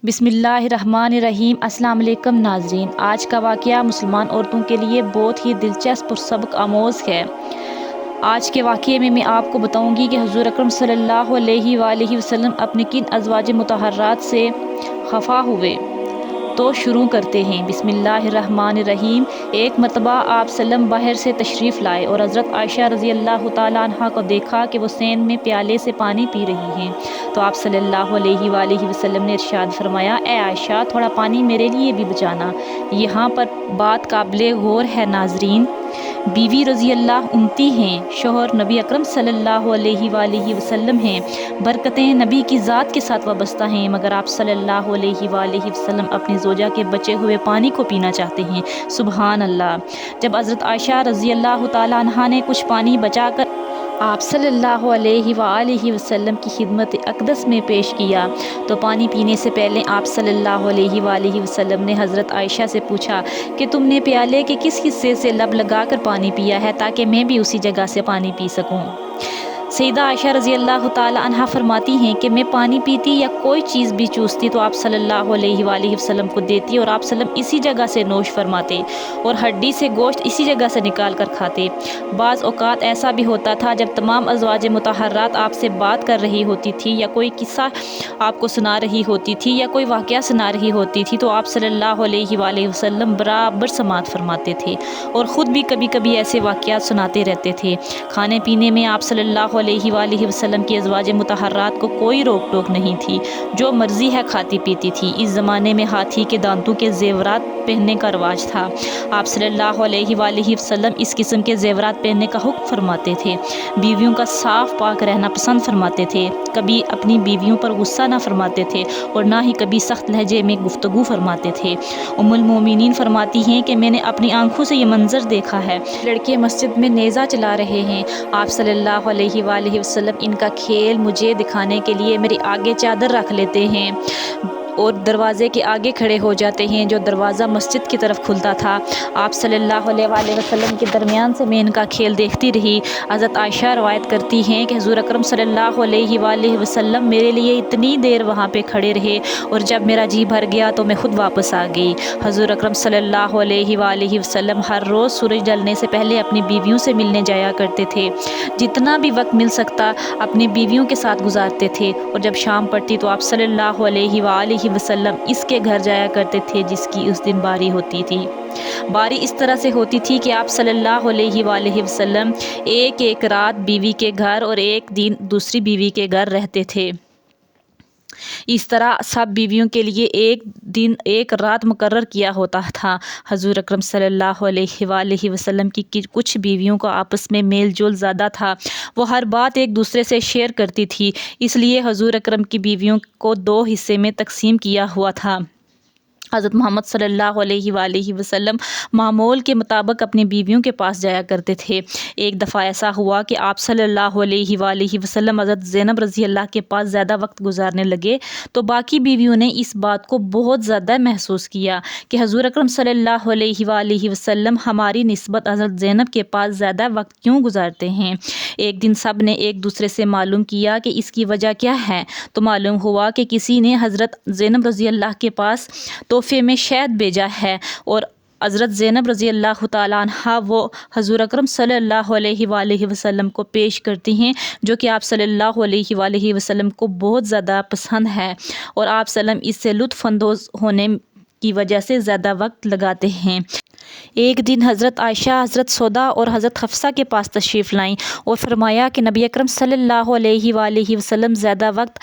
بسم اللہ الرحمن الرحیم۔ السلام علیکم ناظرین، آج کا واقعہ مسلمان عورتوں کے لیے بہت ہی دلچسپ اور سبق آموز ہے۔ آج کے واقعے میں آپ کو بتاؤں گی کہ حضور اکرم صلی اللہ علیہ وآلہ وسلم اپنے کن ازواج مطہرات سے خفا ہوئے۔ تو شروع کرتے ہیں۔ بسم اللہ الرحمن الرحیم۔ ایک مرتبہ آپ سلم باہر سے تشریف لائے اور حضرت عائشہ رضی اللہ تعالیٰ عنہ کو دیکھا کہ وہ سین میں پیالے سے پانی پی رہی ہیں، تو آپ صلی اللہ علیہ وآلہ وسلم نے ارشاد فرمایا، اے عائشہ، تھوڑا پانی میرے لیے بھی بچانا۔ یہاں پر بات قابل غور ہے ناظرین۔ بیوی رضی اللہ امتی ہیں، شوہر نبی اکرم صلی اللہ علیہ وآلہ وسلم ہیں، برکتیں نبی کی ذات کے ساتھ وابستہ ہیں، مگر آپ صلی اللہ علیہ وآلہ وسلم اپنی زوجہ کے بچے ہوئے پانی کو پینا چاہتے ہیں۔ سبحان اللہ۔ جب حضرت عائشہ رضی اللہ تعالیٰ عنہا نے کچھ پانی بچا کر آپ صلی اللہ علیہ وآلہ وسلم کی خدمت اقدس میں پیش کیا، تو پانی پینے سے پہلے آپ صلی اللہ علیہ وآلہ وسلم نے حضرت عائشہ سے پوچھا کہ تم نے پیالے کے کس حصے سے لب لگا کر پانی پیا ہے تاکہ میں بھی اسی جگہ سے پانی پی سکوں۔ سیدہ عائشہ رضی اللہ تعالی عنہا فرماتی ہیں کہ میں پانی پیتی یا کوئی چیز بھی چوستی تو آپ صلی اللہ علیہ وآلہ وسلم کو دیتی اور آپ صلی اللہ علیہ وسلم اسی جگہ سے نوش فرماتے اور ہڈی سے گوشت اسی جگہ سے نکال کر کھاتے۔ بعض اوقات ایسا بھی ہوتا تھا جب تمام ازواج مطہرات آپ سے بات کر رہی ہوتی تھی یا کوئی قصہ آپ کو سنا رہی ہوتی تھی یا کوئی واقعہ سنا رہی ہوتی تھی تو آپ صلی اللہ علیہ وآلہ وسلم برابر سماعت فرماتے تھے اور خود بھی کبھی کبھی ایسے واقعات سناتے رہتے تھے۔ کھانے پینے میں آپ صلی اللہ علیہ وآلہ وسلم کی ازواج مطہرات کو کوئی روک ٹوک نہیں تھی، جو مرضی ہے کھاتی پیتی تھی۔ اس زمانے میں ہاتھی کے دانتوں کے زیورات پہننے کا رواج تھا۔ آپ صلی اللہ علیہ وآلہ وسلم اس قسم کے زیورات پہننے کا حکم فرماتے تھے۔ بیویوں کا صاف پاک رہنا پسند فرماتے تھے، کبھی اپنی بیویوں پر غصہ نہ فرماتے تھے اور نہ ہی کبھی سخت لہجے میں گفتگو فرماتے تھے۔ ام المومنین فرماتی ہیں کہ میں نے اپنی آنکھوں سے یہ منظر دیکھا ہے، لڑکے مسجد میں نیزہ چلا رہے ہیں، آپ صلی اللہ علیہ وآلہ وسلم ان کا کھیل مجھے دکھانے کے لیے میرے آگے چادر رکھ لیتے ہیں اور دروازے کے آگے کھڑے ہو جاتے ہیں جو دروازہ مسجد کی طرف کھلتا تھا۔ آپ صلی اللہ علیہ وآلہ وسلم کے درمیان سے میں ان کا کھیل دیکھتی رہی۔ حضرت عائشہ روایت کرتی ہیں کہ حضور اکرم صلی اللہ علیہ وآلہ وسلم میرے لیے اتنی دیر وہاں پہ کھڑے رہے اور جب میرا جی بھر گیا تو میں خود واپس آ گئی۔ حضور اکرم صلی اللہ علیہ وآلہ وسلم ہر روز سورج ڈھلنے سے پہلے اپنی بیویوں سے ملنے جایا کرتے تھے، جتنا بھی وقت مل سکتا اپنی بیویوں کے ساتھ گزارتے تھے، اور جب شام پڑتی تو آپ صلی اللہ علیہ وآلہ وسلم اس کے گھر جایا کرتے تھے جس کی اس دن باری ہوتی تھی۔ باری اس طرح سے ہوتی تھی کہ آپ صلی اللہ علیہ وآلہ وسلم ایک رات بیوی کے گھر اور ایک دن دوسری بیوی کے گھر رہتے تھے۔ اس طرح سب بیویوں کے لیے ایک دن ایک رات مقرر کیا ہوتا تھا۔ حضور اکرم صلی اللہ علیہ وآلہ وسلم کی کچھ بیویوں کا آپس میں میل جول زیادہ تھا، وہ ہر بات ایک دوسرے سے شیئر کرتی تھی، اس لیے حضور اکرم کی بیویوں کو دو حصے میں تقسیم کیا ہوا تھا۔ حضرت محمد صلی اللہ علیہ وآلہ وسلم معمول کے مطابق اپنی بیویوں کے پاس جایا کرتے تھے۔ ایک دفعہ ایسا ہوا کہ آپ صلی اللہ علیہ وآلہ وسلم حضرت زینب رضی اللہ کے پاس زیادہ وقت گزارنے لگے تو باقی بیویوں نے اس بات کو بہت زیادہ محسوس کیا کہ حضور اکرم صلی اللہ علیہ وآلہ وسلم ہماری نسبت حضرت زینب کے پاس زیادہ وقت کیوں گزارتے ہیں۔ ایک دن سب نے ایک دوسرے سے معلوم کیا کہ اس کی وجہ کیا ہے، تو معلوم ہوا کہ کسی نے حضرت زینب رضی اللہ کے پاس تحفے میں شہد بھیجا ہے اور حضرت زینب رضی اللہ تعالیٰ عنہا وہ حضور اکرم صلی اللہ علیہ وآلہ وسلم کو پیش کرتی ہیں، جو کہ آپ صلی اللہ علیہ وآلہ وسلم کو بہت زیادہ پسند ہے اور آپ صلی اللہ علیہ وسلم اس سے لطف اندوز ہونے کی وجہ سے زیادہ وقت لگاتے ہیں۔ ایک دن حضرت عائشہ حضرت سودا اور حضرت حفصہ کے پاس تشریف لائیں اور فرمایا کہ نبی اکرم صلی اللہ علیہ وآلہ وسلم زیادہ وقت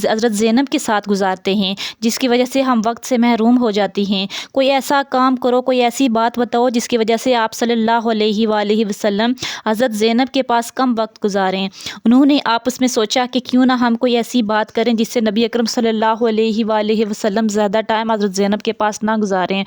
حضرت زینب کے ساتھ گزارتے ہیں، جس کی وجہ سے ہم وقت سے محروم ہو جاتی ہیں، کوئی ایسا کام کرو، کوئی ایسی بات بتاؤ جس کی وجہ سے آپ صلی اللہ علیہ وآلہ وسلم حضرت زینب کے پاس کم وقت گزاریں۔ انہوں نے آپس میں سوچا کہ کیوں نہ ہم کوئی ایسی بات کریں جس سے نبی اکرم صلی اللہ علیہ وآلہ وسلم زیادہ ٹائم حضرت زینب کے پاس نہ گزاریں۔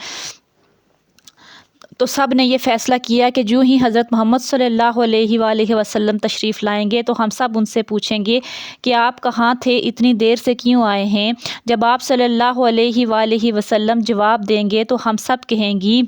تو سب نے یہ فیصلہ کیا کہ جو ہی حضرت محمد صلی اللہ علیہ وآلہ وسلم تشریف لائیں گے تو ہم سب ان سے پوچھیں گے کہ آپ کہاں تھے، اتنی دیر سے کیوں آئے ہیں۔ جب آپ صلی اللہ علیہ وآلہ وسلم جواب دیں گے تو ہم سب کہیں گی،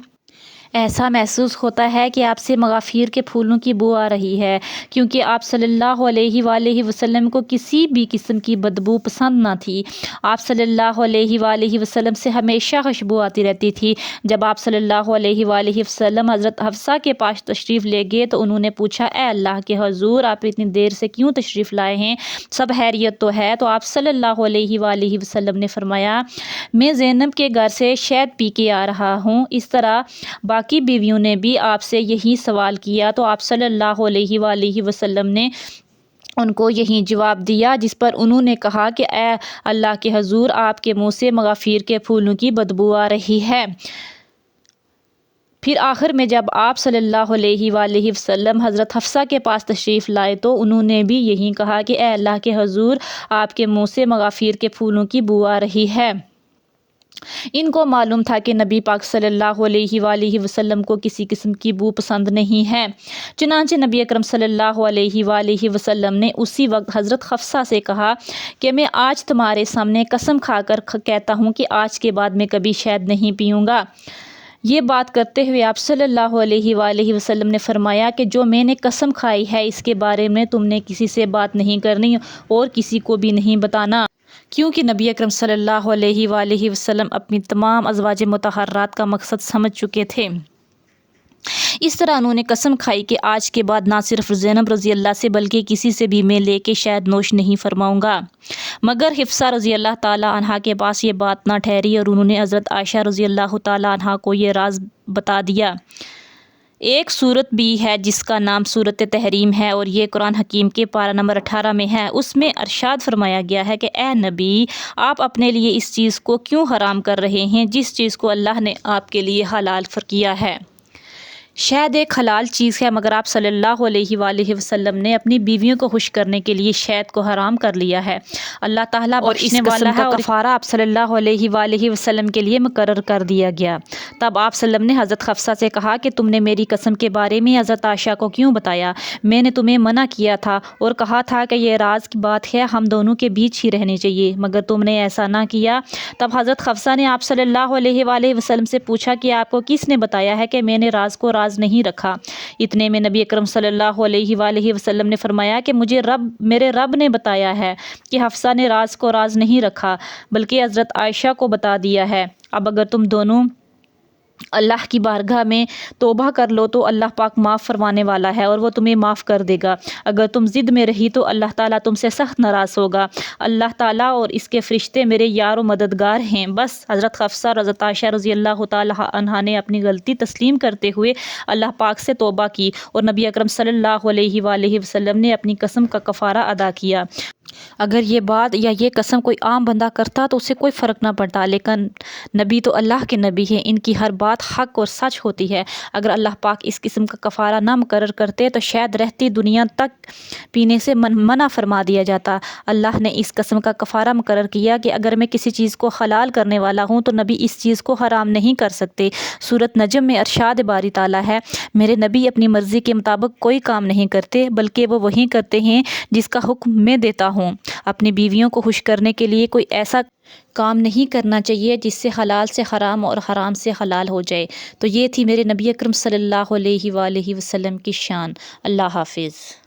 ایسا محسوس ہوتا ہے کہ آپ سے مغافیر کے پھولوں کی بو آ رہی ہے، کیونکہ آپ صلی اللہ علیہ وآلہ وسلم کو کسی بھی قسم کی بدبو پسند نہ تھی۔ آپ صلی اللہ علیہ وآلہ وسلم سے ہمیشہ خوشبو آتی رہتی تھی۔ جب آپ صلی اللہ علیہ وآلہ وسلم حضرت حفصہ کے پاس تشریف لے گئے تو انہوں نے پوچھا، اے اللہ کے حضور، آپ اتنی دیر سے کیوں تشریف لائے ہیں؟ سب خیریت تو ہے؟ تو آپ صلی اللہ علیہ وآلہ وسلم نے فرمایا، میں زینب کے گھر سے شہد پی کے آ رہا ہوں۔ اس طرح باقی بیویوں نے بھی آپ سے یہی سوال کیا تو آپ صلی اللہ علیہ وآلہ وسلم نے ان کو یہی جواب دیا، جس پر انہوں نے کہا کہ اے اللہ کے حضور، آپ کے منہ سے مغافیر کے پھولوں کی بدبو آ رہی ہے۔ پھر آخر میں جب آپ صلی اللہ علیہ وآلہ وسلم حضرت حفصہ کے پاس تشریف لائے تو انہوں نے بھی یہی کہا کہ اے اللہ کے حضور، آپ کے منہ سے مغافیر کے پھولوں کی بو آ رہی ہے۔ ان کو معلوم تھا کہ نبی پاک صلی اللہ علیہ وآلہ وسلم کو کسی قسم کی بو پسند نہیں ہے۔ چنانچہ نبی اکرم صلی اللہ علیہ وآلہ وسلم نے اسی وقت حضرت حفصہ سے کہا کہ میں آج تمہارے سامنے قسم کھا کر کہتا ہوں کہ آج کے بعد میں کبھی شہد نہیں پیوں گا۔ یہ بات کرتے ہوئے آپ صلی اللہ علیہ وآلہ وسلم نے فرمایا کہ جو میں نے قسم کھائی ہے اس کے بارے میں تم نے کسی سے بات نہیں کرنی اور کسی کو بھی نہیں بتانا، کیونکہ نبی اکرم صلی اللہ علیہ وآلہ وسلم اپنی تمام ازواج مطہرات کا مقصد سمجھ چکے تھے۔ اس طرح انہوں نے قسم کھائی کہ آج کے بعد نہ صرف زینب رضی اللہ سے بلکہ کسی سے بھی میں لے کے شہد نوش نہیں فرماؤں گا۔ مگر حفصہ رضی اللہ تعالیٰ عنہا کے پاس یہ بات نہ ٹھہری اور انہوں نے حضرت عائشہ رضی اللہ تعالیٰ عنہا کو یہ راز بتا دیا۔ ایک سورت بھی ہے جس کا نام سورت تحریم ہے اور یہ قرآن حکیم کے پارہ نمبر 18 میں ہے۔ اس میں ارشاد فرمایا گیا ہے کہ اے نبی، آپ اپنے لیے اس چیز کو کیوں حرام کر رہے ہیں جس چیز کو اللہ نے آپ کے لیے حلال کیا ہے؟ شہد ایک حلال چیز ہے، مگر آپ صلی اللہ علیہ وآلہ وسلم نے اپنی بیویوں کو خوش کرنے کے لیے شہد کو حرام کر لیا ہے۔ اللہ تعالیٰ بخشنے والا ہے اور کفارہ آپ صلی اللہ علیہ وآلہ وسلم کے لیے مقرر کر دیا گیا۔ تب آپ صلی اللہ علیہ وسلم نے حضرت حفصہ سے کہا کہ تم نے میری قسم کے بارے میں حضرت عائشہ کو کیوں بتایا؟ میں نے تمہیں منع کیا تھا اور کہا تھا کہ یہ راز کی بات ہے، ہم دونوں کے بیچ ہی رہنی چاہیے، مگر تم نے ایسا نہ کیا۔ تب حضرت حفصہ نے آپ صلی اللہ علیہ وآلہ وسلم سے پوچھا کہ آپ کو کس نے بتایا ہے کہ میں نے راز کو راز نہیں رکھا؟ اتنے میں نبی اکرم صلی اللہ علیہ وآلہ وسلم نے فرمایا کہ مجھے میرے رب نے بتایا ہے کہ حفصہ نے راز کو راز نہیں رکھا بلکہ حضرت عائشہ کو بتا دیا ہے۔ اب اگر تم دونوں اللہ کی بارگاہ میں توبہ کر لو تو اللہ پاک معاف فرمانے والا ہے اور وہ تمہیں معاف کر دے گا۔ اگر تم ضد میں رہی تو اللہ تعالیٰ تم سے سخت ناراض ہوگا۔ اللہ تعالیٰ اور اس کے فرشتے میرے یار و مددگار ہیں۔ بس حضرت حفصہ اور حضرت عائشہ رضی اللہ تعالیٰ عنہا نے اپنی غلطی تسلیم کرتے ہوئے اللہ پاک سے توبہ کی اور نبی اکرم صلی اللہ علیہ وآلہ وسلم نے اپنی قسم کا کفارہ ادا کیا۔ اگر یہ بات یا یہ قسم کوئی عام بندہ کرتا تو اسے کوئی فرق نہ پڑتا، لیکن نبی تو اللہ کے نبی ہیں، ان کی ہر بات حق اور سچ ہوتی ہے۔ اگر اللہ پاک اس قسم کا کفارہ نہ مقرر کرتے تو شاید رہتی دنیا تک پینے سے منع فرما دیا جاتا۔ اللہ نے اس قسم کا کفارہ مقرر کیا کہ اگر میں کسی چیز کو حلال کرنے والا ہوں تو نبی اس چیز کو حرام نہیں کر سکتے۔ سورۃ نجم میں ارشاد باری تعالیٰ ہے، میرے نبی اپنی مرضی کے مطابق کوئی کام نہیں کرتے بلکہ وہ وہی کرتے ہیں جس کا حکم میں دیتا ہوں۔ اپنی بیویوں کو خوش کرنے کے لیے کوئی ایسا کام نہیں کرنا چاہیے جس سے حلال سے حرام اور حرام سے حلال ہو جائے۔ تو یہ تھی میرے نبی اکرم صلی اللہ علیہ وآلہ وسلم کی شان۔ اللہ حافظ۔